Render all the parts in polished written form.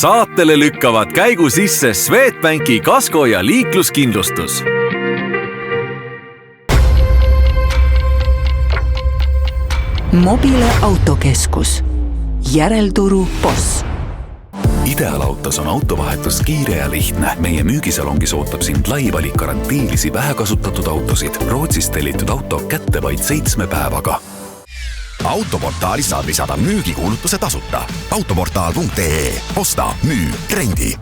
Saatele lükkavad käigu sisse Swedbanki kasko ja liikluskindlustus. Mobile autokeskus. Järelturu boss. Ideaalautos on autovahetus kiire ja lihtne. Meie müügisalongis ootab sind lai valik garantiilisi vähekasutatud autosid. Rootsist tellitud auto kätte vaid 7 päevaga. Autoportaalis saad lisada müügikuulutuse tasuta. Autoportaal.ee. Osta, müü, rendi.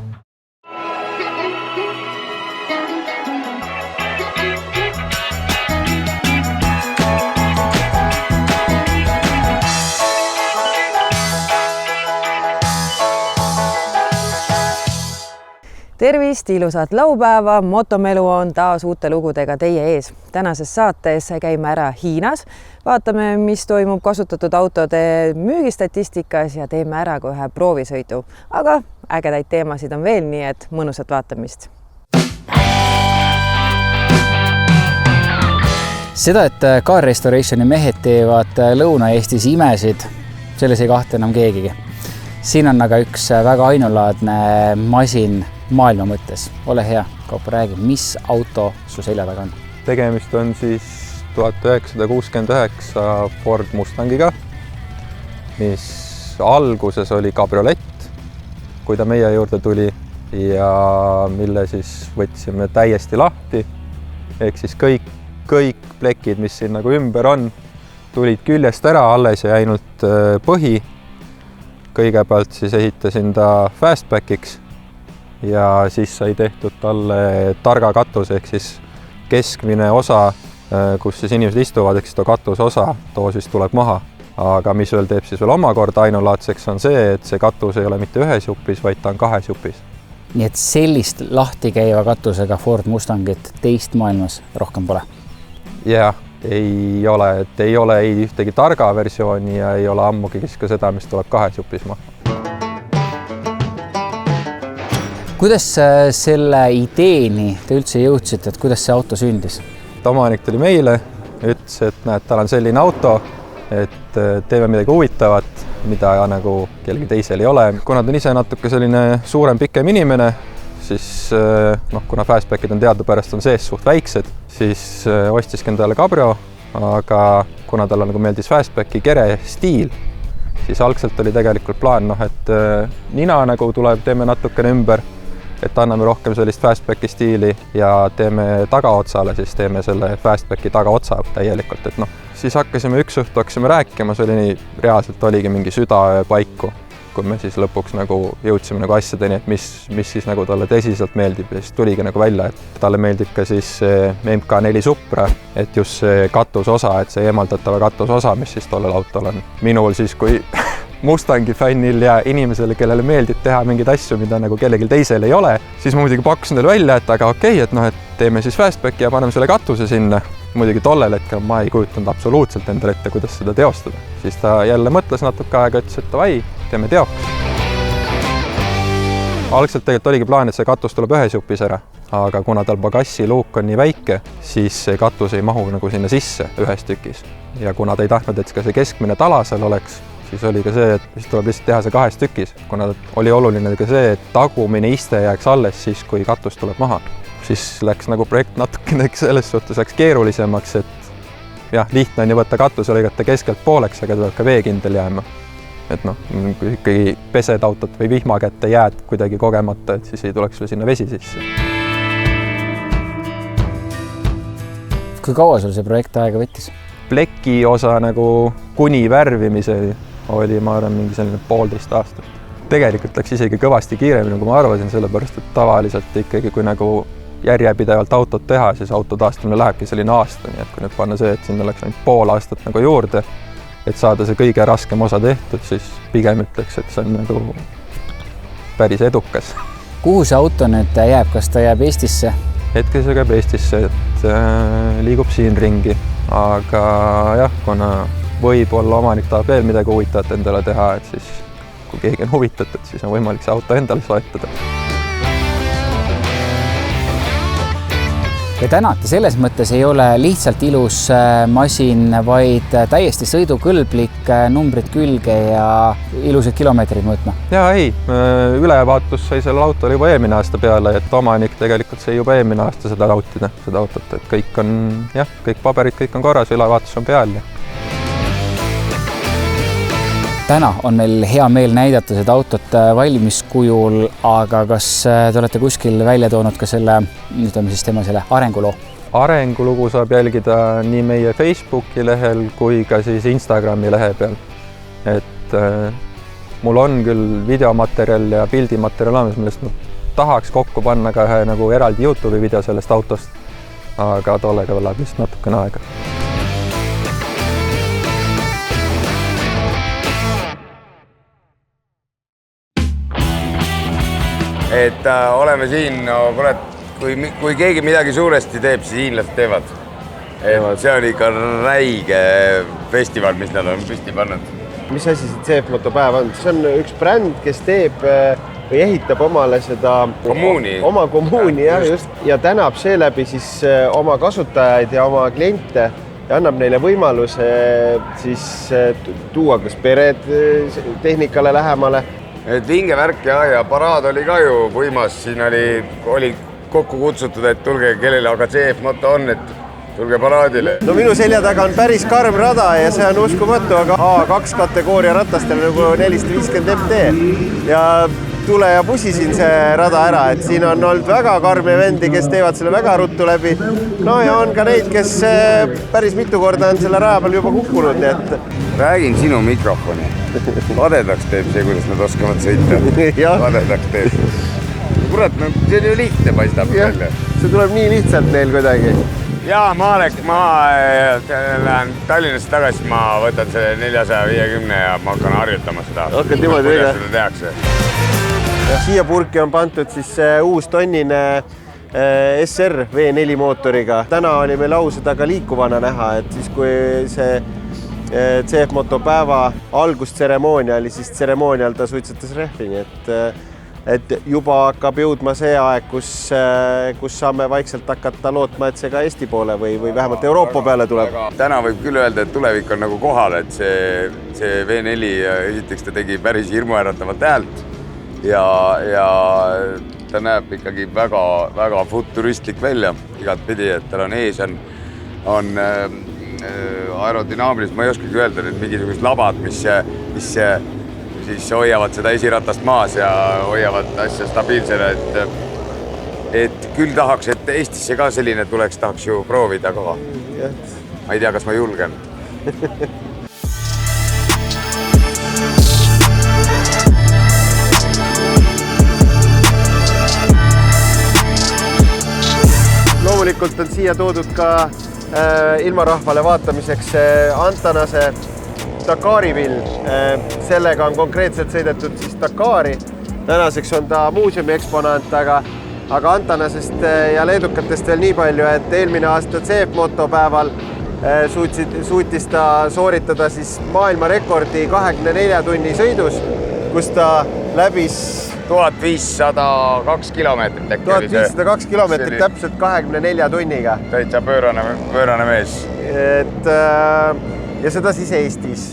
Tervist, ilusat laupäeva, Motomelu on taas uute lugudega teie ees. Tänases saates käime ära Hiinas, vaatame, mis toimub kasutatud autode müügistatistikas ja teeme ära ka ühe proovisõidu. Aga ägedaid teemasid on veel, nii et mõnusat vaatamist. Seda, et Car Restorationi mehed teevad Lõuna-Eestis imesid, selles ei kahtle enam keegigi. Siin on aga üks väga ainulaadne masin maailma mõttes. Ole hea, Kaupo, räägi, mis auto su selja taga on? Tegemist on siis 1969 Ford Mustangiga, mis alguses oli kabriolett, kui ta meie juurde tuli ja mille siis võtsime täiesti lahti. Ehk siis kõik plekid, mis siin nagu ümber on, tulid küljest ära, alles ja ainult põhi. Kõigepealt siis ehitasin ta fastbackiks ja siis sai tehtud talle targa katus, ehk siis keskmine osa, kus siis inimesed istuvad, ehk siis too katuse osa, too siis tuleb maha. Aga mis veel teeb siis veel omakorda ainulaadseks on see, et see katus ei ole mitte ühes jupis, vaid ta on 2 jupis. Nii et sellist lahti käiva katusega Ford Mustangit teist maailmas rohkem pole? Jah, ei ole, et ei ole ei ühtegi targa versiooni ja ei ole ammugi ka seda, mis tuleb 2 jupis maha. Kuidas selle ideeni te üldse jõudsite, et kuidas see auto sündis? Omanik tuli meile, ütles, et näed, tal on selline auto, et teeme midagi huvitavat, mida nagu kellegi teisel ei ole. Kuna ta on ise natuke selline suurem, pikem inimene, siis kuna fastbackid on teadupärast on sees suht väiksed, siis ostiski endale kabrio, aga kuna tal on nagu meeldis fastbacki kere stiil, siis algselt oli tegelikult plaan, et nina nagu tuleb, teeme natukene ümber, et anname rohkem sellist fastbacki stiili ja teeme tagaotsale, siis teeme selle fastbacki tagaotsa täielikult, et siis hakkasime üks õhtu rääkima, see oli nii, reaalselt oligi mingi süda paiku, kui me siis lõpuks nagu jõudsime nagu asjadeni, et mis siis nagu talle tõsiselt meeldib ja siis tuligi nagu välja, et talle meeldib ka siis MK4 Supra, et just see katusosa, et see eemaldatava katusosa, mis siis tollel autol on. Minul siis, kui Mustangi fännil ja inimesele, kellele meeldib teha mingeid asju, mida nagu kellelgi teisel ei ole, siis ma muidugi pakkusin talle välja, et aga okei, et teeme siis fastbacki ja paneme selle katuse sinna. Muidugi tollel hetkel ma ei kujutanud absoluutselt endale ette, kuidas seda teostada. Siis ta jälle mõtles natuke aega, ütles, et vai, teeme teoks. Algselt tegelikult oligi plaan, et see katus tuleb 1 jupis ära, aga kuna tal bagassi luuk on nii väike, siis see katus ei mahu nagu sinna sisse 1 tükis. Ja kuna ta ei tahtnud, et ka see keskmine tala seal oleks, siis oli ka see, et siis tuleb lihtsalt teha see 2 tükis, kuna oli oluline ka see, et tagumine iste jääks alles siis, kui katus tuleb maha. Siis läks nagu projekt natukene selles suhtes läks keerulisemaks, et jah, lihtne on ju võtta katus ja lõigata keskelt pooleks, aga tuleb ka veekindel jääma. Et kui ikkagi pesed autot või vihma kätte jääd kuidagi kogemata, et siis ei tuleks sulle sinna vesi sisse. Kui kaua sul see projekt aega võttis? Pleki osa nagu kuni värvimise oli, ma arvan, mingi selline 1,5 aastat. Tegelikult läks isegi kõvasti kiiremini, kui ma arvasin, sellepärast, et tavaliselt ikkagi, kui nagu järjepidevalt autot teha, siis auto taastumine lähebki selline aasta, nii et kui nüüd panna see, et sinna läks ainult 1,5 aastat nagu juurde, et saada see kõige raskem osa tehtud, siis pigem ütleks, et see on nagu päris edukas. Kuhu see auto nüüd jääb? Kas ta jääb Eestisse? Hetkel see jääb Eestisse, et liigub siin ringi, aga jah, kuna võib-olla omanik tahab veel midagi huvitavat endale teha, et siis kui keegi on huvitatud, siis on võimalik see auto endale soetada. ja täna ta selles mõttes ei ole lihtsalt ilus masin, vaid täiesti sõidukõlblik, numbrid külge ja ilusad kilomeetrid mõõtma. Ja ei, ülevaatus sai sellel autol juba eelmine aasta peale, et omanik tegelikult sai juba eelmine aasta seda nautida, seda autot, et kõik on, jah, kõik paberid, kõik on korras, ülevaatus on peal. Täna on meil hea meel näidata seda autot valmiskujul, aga kas te olete kuskil välja toonud ka selle, ütleme siis tema selle arenguloo? Arengulugu saab jälgida nii meie Facebooki lehel kui ka siis Instagrami lehe peal. Et mul on küll videomaterjal ja pildimaterjal olemas, millest ma tahaks kokku panna ka ühe nagu eraldi YouTube'i video sellest autost, aga tollega läheb lihtsalt natukene aega. Et oleme siin, no kurat, kui keegi midagi suuresti teeb, siis hiinlased teevad. See on ikka räige festival, mis nad on püsti pannud. Mis asi see CF-motopäev on? See on üks bränd, kes teeb või ehitab omale seda oma kommuuni ja tänab seeläbi siis oma kasutajaid ja oma kliente ja annab neile võimaluse siis tuua kas pered tehnikale lähemale. Et vinge värk ja paraad oli ka ju võimas, siin oli kokku kutsutud, et tulge, kellele aga CF-moto on, et tulge paraadile. No minu selja taga on päris karm rada ja see on uskumatu, aga A2 kategooria ratastel nagu 450 MT ja tule ja pusi siin see rada ära, et siin on olnud väga karmi vendi, kes teevad selle väga ruttu läbi. No ja on ka neid, kes päris mitu korda on selle raja peal juba kukkunud, nii et... Räägin sinu mikrofoni. Kadedaks teeb see, kuidas nad oskavad sõita. Kadedaks teeb. Kurat, see on ju lihtne paistab välja. See tuleb nii lihtsalt neil kuidagi. Jaa, ma lähen Tallinnasse tagasi, ma võtan selle 450 ja ma hakkan harjutama seda. Hakkad niimoodi kuidas seda tehakse. Siia purki on pantud siis uus tonnine SR V4 mootoriga. Täna oli meil au seda ka liikuvana näha, et siis kui see CF-motopäeva algustseremoonia oli, siis tseremoonial ta suitsetas rehvini, et juba hakkab jõudma see aeg, kus saame vaikselt hakata lootma, et see ka Eesti poole või vähemalt Euroopa peale tuleb. Täna võib küll öelda, et tulevik on nagu kohal, et see V4 esiteks ta tegi päris hirmuäratavat häält ja ta näeb ikkagi väga futuristlik välja igat pidi, et tal on ees on aerodünaamiliselt, ma ei oskagi öelda, et mingisugused labad, mis siis hoiavad seda esiratast maas ja hoiavad asja stabiilsena, et küll tahaks, et Eestisse ka selline tuleks, tahaks ju proovida ka. Ma ei tea, kas ma julgen. Loomulikult on siia toodud ka ilmarahvale vaatamiseks Antanase Dakari vill. Sellega on konkreetselt sõidetud siis Dakari. Tänaseks on ta muuseumi eksponaat, aga Antanasest ja leedukatest veel nii palju, et eelmine aasta CF-motopäeval suutis ta sooritada siis maailmarekordi 24 tunni sõidus, kus ta läbis 1502 kilomeetrit. 1502 kilomeetrit täpselt 24 tunniga. Täitsa pöörane mees. Ja seda siis Eestis.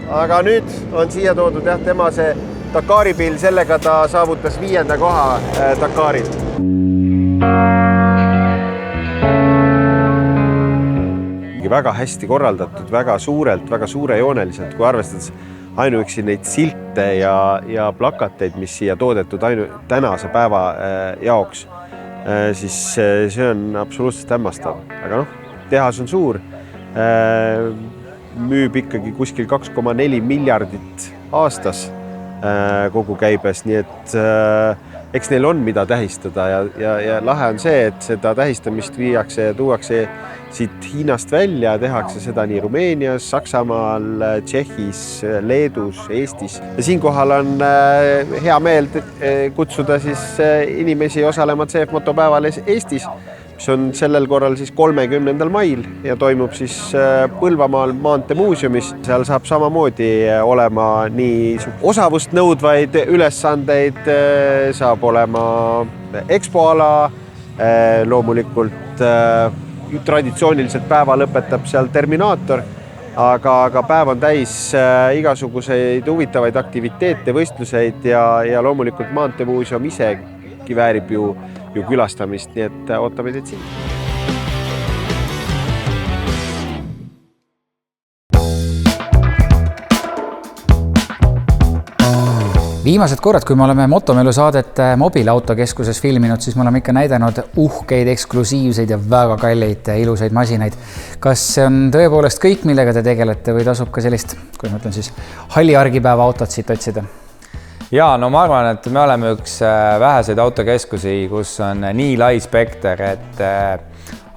Aga nüüd on siia toodud tema see Dakari pill, sellega ta saavutas 5. koha Dakaril. Väga hästi korraldatud, väga suurelt, väga suurejooneliselt, kui arvestades ainuüksi neid silte ja plakateid, mis siia toodetud tänase päeva jaoks, siis see on absoluutselt hämmastav. Aga tehas on suur, müüb ikkagi kuskil 2,4 miljardit aastas kogu käibes, nii et eks neil on mida tähistada ja lahe on see, et seda tähistamist viiakse ja tuuakse siit Hiinast välja, tehakse seda nii Rumeenias, Saksamaal, Tšehhis, Leedus, Eestis. Ja siinkohal on hea meel kutsuda siis inimesi osalema CF-motopäeval Eestis, mis on sellel korral siis 30. mail ja toimub siis Põlvamaal Maanteemuuseumis. Seal saab samamoodi olema nii osavust nõudvaid ülesandeid, saab olema expoala Loomulikult traditsiooniliselt päeva lõpetab seal Terminaator, aga päev on täis igasuguseid huvitavaid aktiviteete, võistluseid ja loomulikult Maanteemuuseum isegi väärib ju külastamist, nii et ootame teid siin. Viimased korrad, kui me oleme Motomelu saadet mobiiliautokeskuses filminud, siis me oleme ikka näidanud uhkeid, eksklusiivseid ja väga kalleid ilusaid masinaid. Kas see on tõepoolest kõik, millega te tegelete või tasub ka sellist, kui ma ütlen siis, halli argipäeva autot siit otsida? Ja, no ma arvan, et me oleme üks väheseid autokeskusi, kus on nii lai spekter, et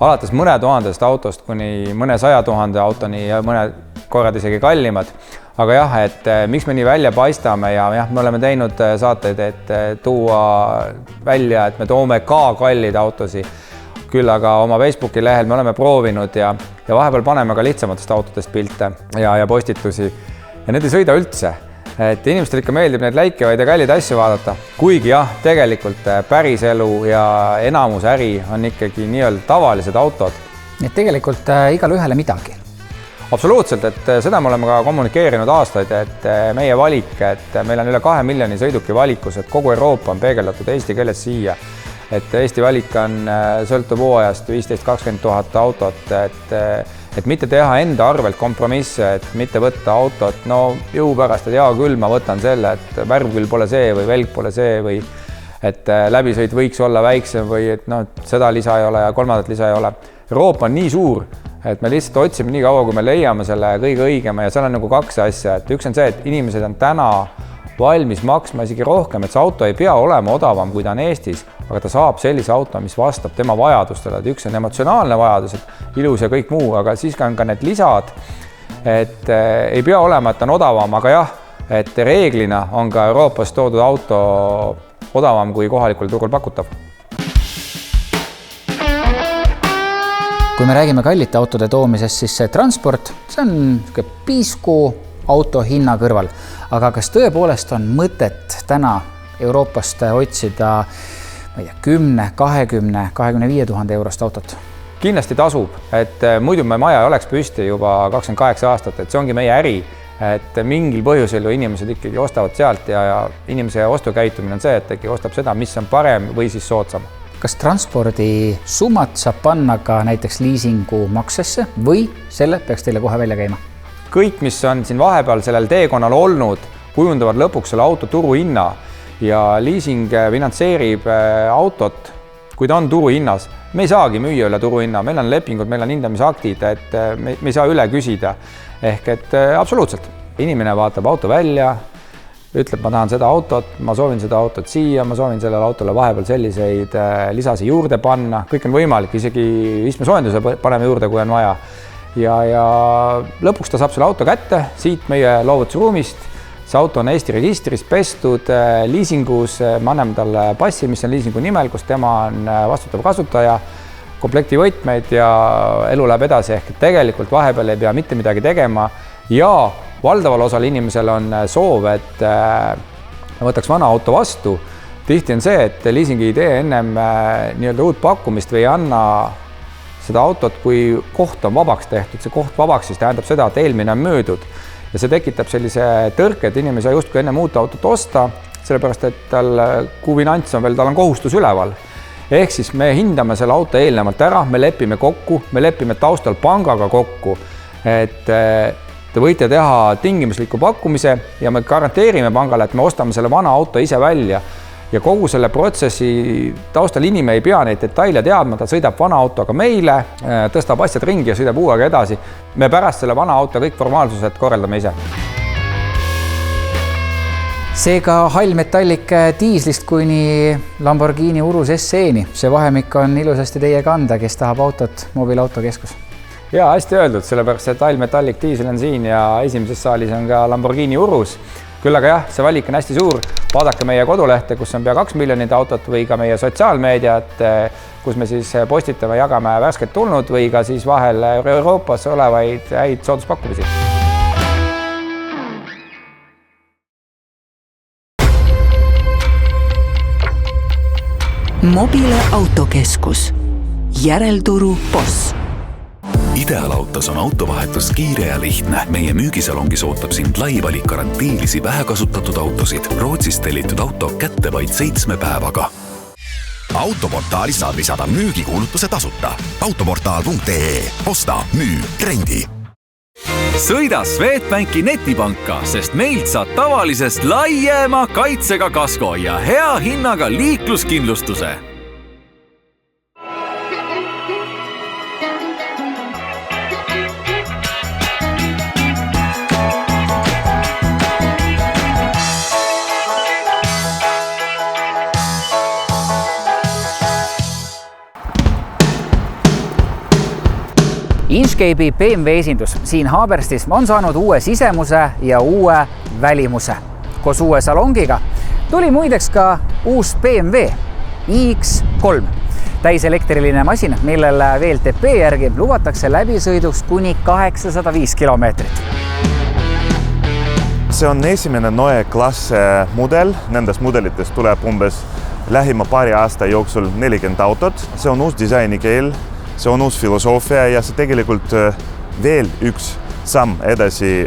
alates mõne tuhandest autost kuni mõne 100 000 autoni ja mõne korrad isegi kallimad. Aga jah, et miks me nii välja paistame ja jah, me oleme teinud saateid, et tuua välja, et me toome ka kallid autosi. Küll aga oma Facebooki lehel me oleme proovinud ja vahepeal paneme ka lihtsamatest autodest pilte ja postitusi. Ja need ei sõida üldse. Et inimestel ikka meeldib neid läikevaid ja kallid asju vaadata. Kuigi jah, tegelikult päriselu ja enamus äri on ikkagi nii-öelda tavalised autod. Nii et tegelikult igale ühele midagi. Absoluutselt, et seda me oleme ka kommunikeerinud aastaid, et meie valik, et meil on üle 2 miljoni sõiduki valikus, et kogu Euroopa on peegeldatud eesti keeles siia. Et Eesti valik on sõltub hooajast 15-20 000 autot, et mitte teha enda arvelt kompromisse, et mitte võtta autot, no jõu pärast, et hea küll, ma võtan selle, et värv küll pole see või velg pole see või et läbisõit võiks olla väiksem või et no, seda lisa ei ole ja kolmandat lisa ei ole. Euroopa on nii suur, et me lihtsalt otsime nii kaua, kui me leiame selle kõige õigema ja seal on nagu 2 asja, et üks on see, et inimesed on täna valmis maksma isegi rohkem, et see auto ei pea olema odavam, kui ta on Eestis, aga ta saab sellise auto, mis vastab tema vajadustele, et üks on emotsionaalne vajadus, et ilus ja kõik muu, aga siis on ka need lisad, et ei pea olema, et ta on odavam, aga jah, et reeglina on ka Euroopas toodud auto odavam kui kohalikul turul pakutav. Kui me räägime kallite autode toomisest, siis see transport, see on piisku auto hinna kõrval. Aga kas tõepoolest on mõtet täna Euroopast otsida 10, 20, 25 000 eurost autot? Kindlasti tasub, et muidu me maja ei oleks püsti juba 28 aastat, et see ongi meie äri, et mingil põhjusel ju inimesed ikkagi ostavad sealt ja inimese ostukäitumine on see, et ikkagi ostab seda, mis on parem või siis soodsam. Kas transpordisummat saab panna ka näiteks liisingu maksesse või selle peaks teile kohe välja käima? Kõik, mis on siin vahepeal sellel teekonnal olnud, kujundavad lõpuks selle auto turuhinna ja liising finantseerib autot, kui ta on turuhinnas. Me ei saagi müüa üle turuhinna, meil on lepingud, meil on hindamisaktid, et me ei saa üle küsida. Ehk et absoluutselt. Inimene vaatab auto välja, ütleb, ma tahan seda autot, ma soovin seda autot siia, ma soovin sellele autole vahepeal selliseid lisasi juurde panna. Kõik on võimalik, isegi istmesoojenduse paneme juurde, kui on vaja. Ja lõpuks ta saab selle auto kätte siit meie loovutusruumist. See auto on Eesti registris pestud, liisingus, me anname talle passi, mis on liisingu nimel, kus tema on vastutav kasutaja, komplekti võtmeid ja elu läheb edasi. Ehk tegelikult vahepeal ei pea mitte midagi tegema ja valdaval osal inimesel on soov, et võtaks vana auto vastu. Tihti on see, et liisingi idee ennem nii-öelda uut pakkumist või ei anna seda autot, kui koht on vabaks tehtud. See koht vabaks siis tähendab seda, et eelmine on möödud ja see tekitab sellise tõrke, et inimene ei saa justkui enne uut autot osta, sellepärast et tal, kui finants on veel, tal on kohustus üleval. Ehk siis me hindame selle auto eelnevalt ära, me lepime kokku, me lepime taustal pangaga kokku, et te võite teha tingimusliku pakkumise ja me garanteerime pangale, et me ostame selle vana auto ise välja ja kogu selle protsessi taustal inimene ei pea neid detaile teadma, ta sõidab vana autoga meile, tõstab asjad ringi ja sõidab uuega edasi. Me pärast selle vana auto kõik formaalsused korraldame ise. Seega hall metallik diislist kuni Lamborghini Urus SE-ni. See vahemik on ilusasti teie kanda, kes tahab autot mobiiliautokeskus. Ja hästi öeldud, sellepärast et hall metallik diisel on siin ja esimeses saalis on ka Lamborghini Urus. Küll aga jah, see valik on hästi suur. Vaadake meie kodulehte, kus on pea 2 miljonit autot või ka meie sotsiaalmeediat, kus me siis postitame, jagame värsket tulnud või ka siis vahel Euroopas olevaid häid sooduspakkumisi. Mobile autokeskus. Järelturu boss. Ideaalautos on autovahetus kiire ja lihtne. Meie müügisalongis ootab sind lai valik garantiilisi vähekasutatud autosid. Rootsist tellitud auto kätte vaid 7 päevaga. Autoportaalis saad lisada müügikuulutuse tasuta. Autoportaal.ee. Osta, müü, rendi. Sõida Swedbanki netipanka, sest meilt saad tavalisest laiema kaitsega kasko ja hea hinnaga liikluskindlustuse. Inchcape'i BMW esindus siin Haaberstis on saanud uue sisemuse ja uue välimuse. Koos uue salongiga tuli muideks ka uus BMW iX3. Täiselektriline masin, millel VLTP järgi lubatakse läbisõiduks kuni 805 kilomeetrit. See on esimene Neue Klasse mudel. Nendes mudelitest tuleb umbes lähima paari aasta jooksul 40 autot. See on uus disainikeel. See on uus filosoofia ja see tegelikult veel üks samm edasi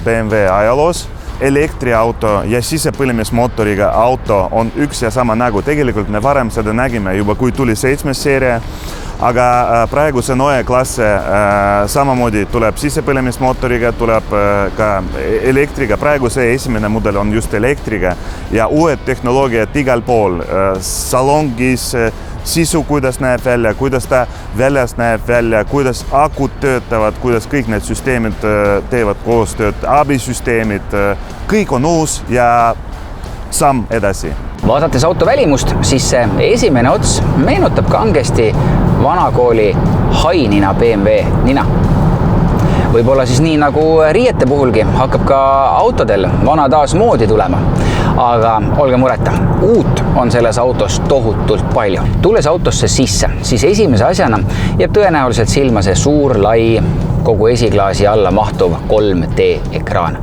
BMW ajaloos. Elektriauto ja sisepõlemismootoriga auto on üks ja sama nägu. Tegelikult me varem seda nägime juba, kui tuli 7. seeria, aga praegu see Neue Klasse samamoodi tuleb sisepõlemismootoriga, tuleb ka elektriga. Praegu see esimene mudel on just elektriga ja uued tehnoloogiad igal pool salongis, sisu, kuidas näeb välja, kuidas ta väljas näeb välja, kuidas akud töötavad, kuidas kõik need süsteemid teevad koostööd, abisüsteemid, kõik on uus ja samm edasi. Vaadates auto välimust, siis see esimene ots meenutab kangesti vanakooli hainina BMW nina. Võib-olla siis nii nagu riiete puhulgi hakkab ka autodel vana taas moodi tulema. Aga olge mureta, uut on selles autos tohutult palju. Tulles autosse sisse, siis esimese asjana jääb tõenäoliselt silma see suur, lai, kogu esiklaasi alla mahtuv 3D ekraan.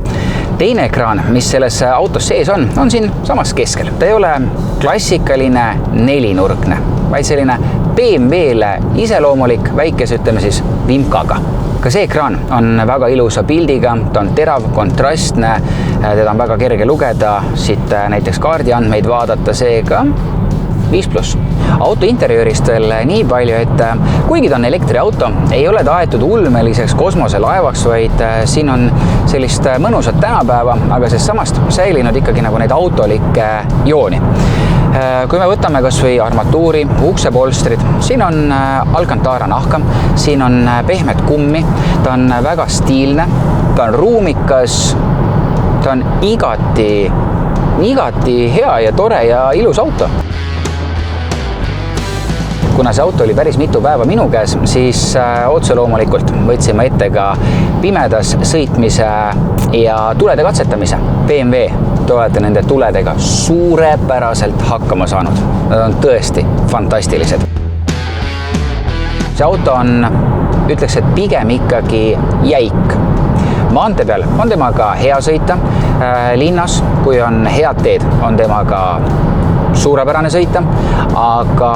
Teine ekraan, mis selles autos sees on siin samas keskel. Ta ei ole klassikaline nelinurkne, vaid selline BMW-le iseloomulik väikese, ütleme siis, vimkaga. Ka see ekraan on väga ilusa pildiga, ta on terav, kontrastne, teda on väga kerge lugeda, siit näiteks kaardiandmeid vaadata, seega 5+. Auto interiörist veel nii palju, et kuigi ta on elektriauto, ei ole ta aetud ulmeliseks kosmoselaevaks, vaid siin on sellist mõnusat tänapäeva, aga sest samast säilinud ikkagi nagu neid autolikke jooni. Kui me võtame kas või armatuuri, uksepolstrid, siin on Alcantara nahka, siin on pehmet kummi, ta on väga stiilne, ta on ruumikas, ta on igati hea ja tore ja ilus auto. Kuna see auto oli päris mitu päeva minu käes, siis otse loomulikult võtsime ette ka pimedas sõitmise ja tulede katsetamise. BMW, te olete nende tuledega suurepäraselt hakkama saanud. Nad on tõesti fantastilised. See auto on, ütleks, et pigem ikkagi jäik. Maantee peal on temaga hea sõita. Linnas, kui on head teed, on temaga suurepärane sõita, aga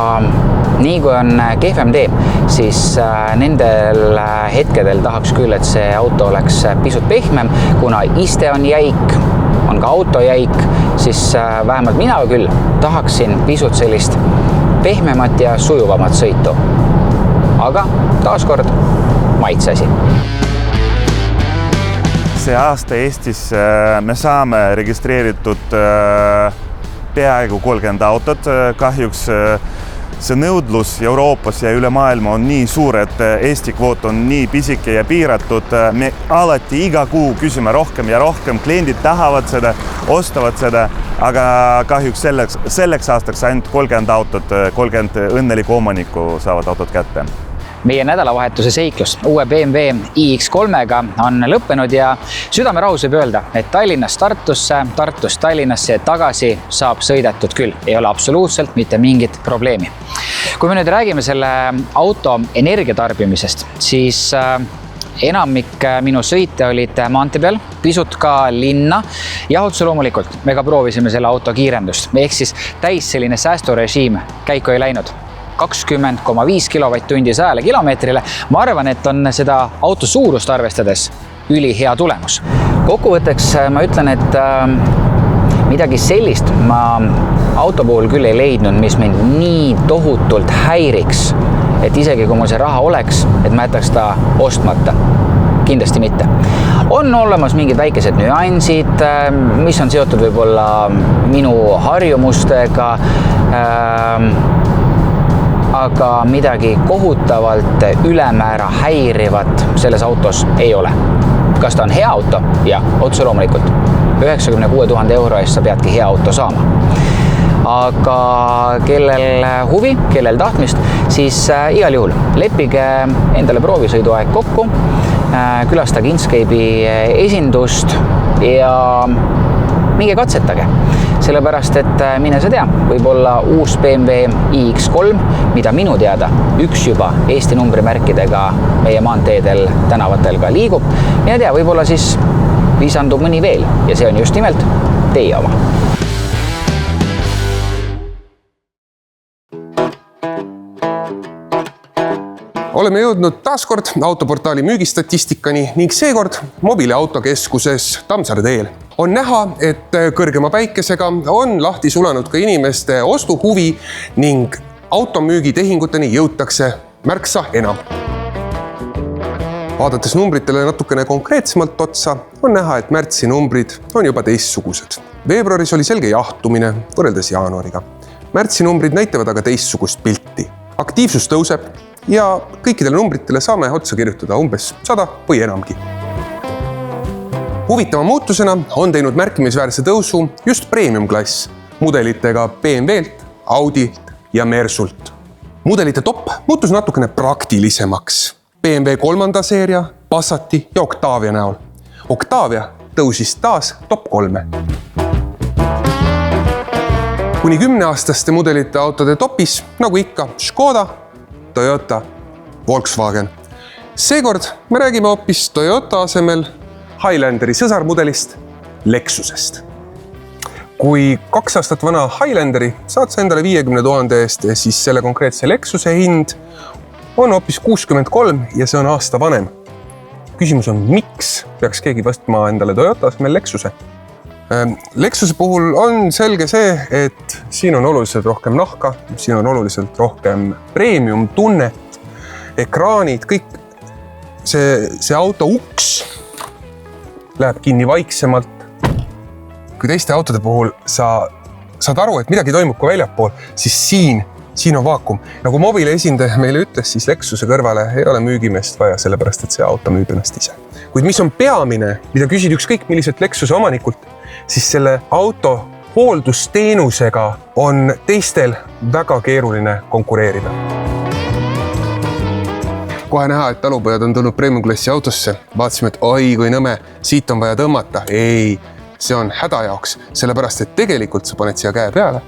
nii kui on kehvem tee, siis nendel hetkedel tahaks küll, et see auto oleks pisut pehmem, kuna iste on jäik, on ka auto jäik, siis vähemalt mina küll tahaksin pisut sellist pehmemat ja sujuvamat sõitu. Aga taaskord maitsesi. See aasta Eestis me saame registreeritud peaaegu 30 autot. Kahjuks see nõudlus Euroopas ja üle maailma on nii suur, et Eesti kvoot on nii pisike ja piiratud. Me alati iga kuu küsime rohkem ja rohkem, kliendid tahavad seda, ostavad seda, aga kahjuks selleks aastaks ainult 30 autot, 30 õnnelikku omanikku saavad autot kätte. Meie nädalavahetuse seiklus uue BMW iX3-ga on lõppenud ja südamerahus võib öelda, et Tallinnast Tartusse, Tartust Tallinnasse tagasi saab sõidetud küll. Ei ole absoluutselt mitte mingit probleemi. Kui me nüüd räägime selle auto energiatarbimisest, siis enamik minu sõite olid maantee peal, pisut ka linna ja otse loomulikult me ka proovisime selle auto kiirendust. Ehk siis täis selline säästurežiim käiku ei läinud. 20,5 kilovatt-tundi 100 kilomeetrile. Ma arvan, et on seda auto suurust arvestades üli hea tulemus. Kokkuvõtteks ma ütlen, et midagi sellist ma auto puhul küll ei leidnud, mis mind nii tohutult häiriks, et isegi kui mul see raha oleks, et ma jätaks ta ostmata. Kindlasti mitte. On olemas mingid väikesed nüansid, mis on seotud võib-olla minu harjumustega, aga midagi kohutavalt ülemäära häirivat selles autos ei ole. Kas ta on hea auto? Jah, otse loomulikult. 96 000 euro eest sa peadki hea auto saama. Aga kellel huvi, kellel tahtmist, siis igal juhul leppige endale proovisõiduaeg kokku, külastage Inkscape'i esindust ja minge katsetage. Sellepärast, et mine sa tea, võib-olla uus BMW iX3, mida minu teada üks juba Eesti numbrimärkidega meie maanteedel tänavatel ka liigub. Mine tea, võib-olla siis lisandub mõni veel ja see on just nimelt teie oma. Oleme jõudnud taaskord autoportaali müügistatistikani ning seekord mobiiliautokeskuses Tammsaare teel. On näha, et kõrgema päikesega on lahti sulanud ka inimeste ostuhuvi ning automüügitehinguteni jõutakse märksa enam. Vaadates numbritele natukene konkreetsemalt otsa, on näha, et märtsi numbrid on juba teistsugused. Veebruaris oli selge jahtumine võrreldes jaanuariga. Märtsi numbrid näitavad aga teistsugust pilti. Aktiivsus tõuseb ja kõikidele numbritele saame otsa kirjutada umbes 100 või enamgi. Huvitava muutusena on teinud märkimisväärse tõusu just premium-klass mudelitega BMW-lt, Audilt ja Mersult. Mudelite top muutus natukene praktilisemaks. BMW 3. seeria, Passati ja Octavia näol. Octavia tõusis taas top 3. Kuni 10-aastaste mudelite autode topis, nagu ikka, Škoda, Toyota, Volkswagen. Seekord me räägime hoopis Toyota asemel Highlanderi sõsarmudelist Lexusest. Kui 2 aastat vana Highlanderi saad sa endale 50 000 eest, siis selle konkreetse Lexuse hind on hoopis 63 ja see on aasta vanem. Küsimus on, miks peaks keegi võstma endale Toyota asemel Lexuse? Lexuse puhul on selge see, et siin on oluliselt rohkem nahka, siin on oluliselt rohkem premium tunnet, ekraanid, kõik see auto uks läheb kinni vaiksemalt. Kui teiste autode puhul sa saad aru, et midagi toimub ka väljapool, siis siin on vaakum. Nagu mobiili esindaja meile ütles, siis Lexuse kõrvale ei ole müügimeest vaja, sellepärast et see auto müüb ennast ise. Kuid mis on peamine, mida küsid ükskõik milliselt Lexuse omanikult, siis selle auto hooldusteenusega on teistel väga keeruline konkureerida. Kohe näha, et talupojad on tulnud premium-klassi autosse. Vaatasime, et oi, kui nõme, siit on vaja tõmmata. Ei, see on häda jaoks, sellepärast, et tegelikult sa paned siia käe peale,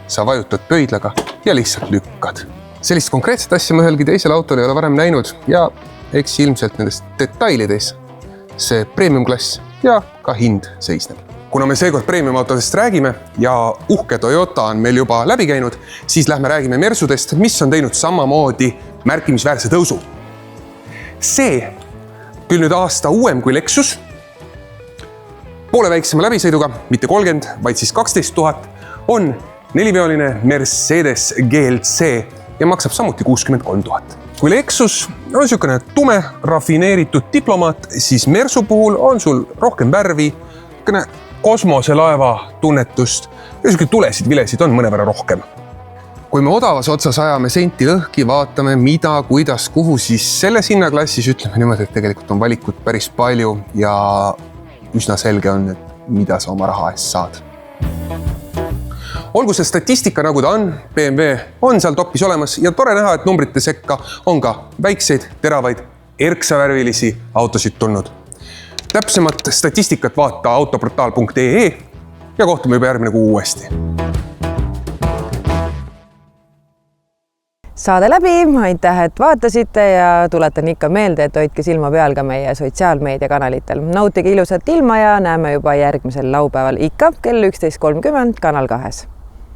sa vajutad pöidlaga ja lihtsalt lükkad. Sellist konkreetset asja ma ühelgi teisel autol ei ole varem näinud ja eks ilmselt nendest detailides see premium-klass ja ka hind seisneb. Kuna me seekord premium-autodest räägime ja uhke Toyota on meil juba läbi käinud, siis lähme räägime Mersudest, mis on teinud samamoodi märkimisväärse tõusu. See, küll nüüd aasta uuem kui Lexus, poole väiksema läbisõiduga, mitte 30, vaid siis 12 000, on 4-veoline Mercedes GLC ja maksab samuti 63 000. Kui Lexus on niisugune tume, rafineeritud diplomaat, siis Mersu puhul on sul rohkem värvi, kosmoselaeva tunnetust ja niisugune tulesid, vilesid on mõnevõrra rohkem. Kui me odavas otsas ajame senti lõhki, vaatame mida, kuidas, kuhu, siis selles hinnaklassis ütleme niimoodi, et tegelikult on valikut päris palju ja üsna selge on, et mida sa oma raha eest saad. Olgu see statistika nagu ta on, BMW on seal topis olemas ja tore näha, et numbrite sekka on ka väikseid, teravaid, erksavärvilisi autosid tulnud. Täpsemat statistikat vaata autoportaal.ee ja kohtume juba järgmine kuu uuesti. saade läbi, aitäh, et vaatasite ja tuletan ikka meelde, et hoidke silma peal ka meie sotsiaalmeediakanalitel. Nautige ilusat ilma ja näeme juba järgmisel laupäeval ikka kell 11.30 Kanal 2.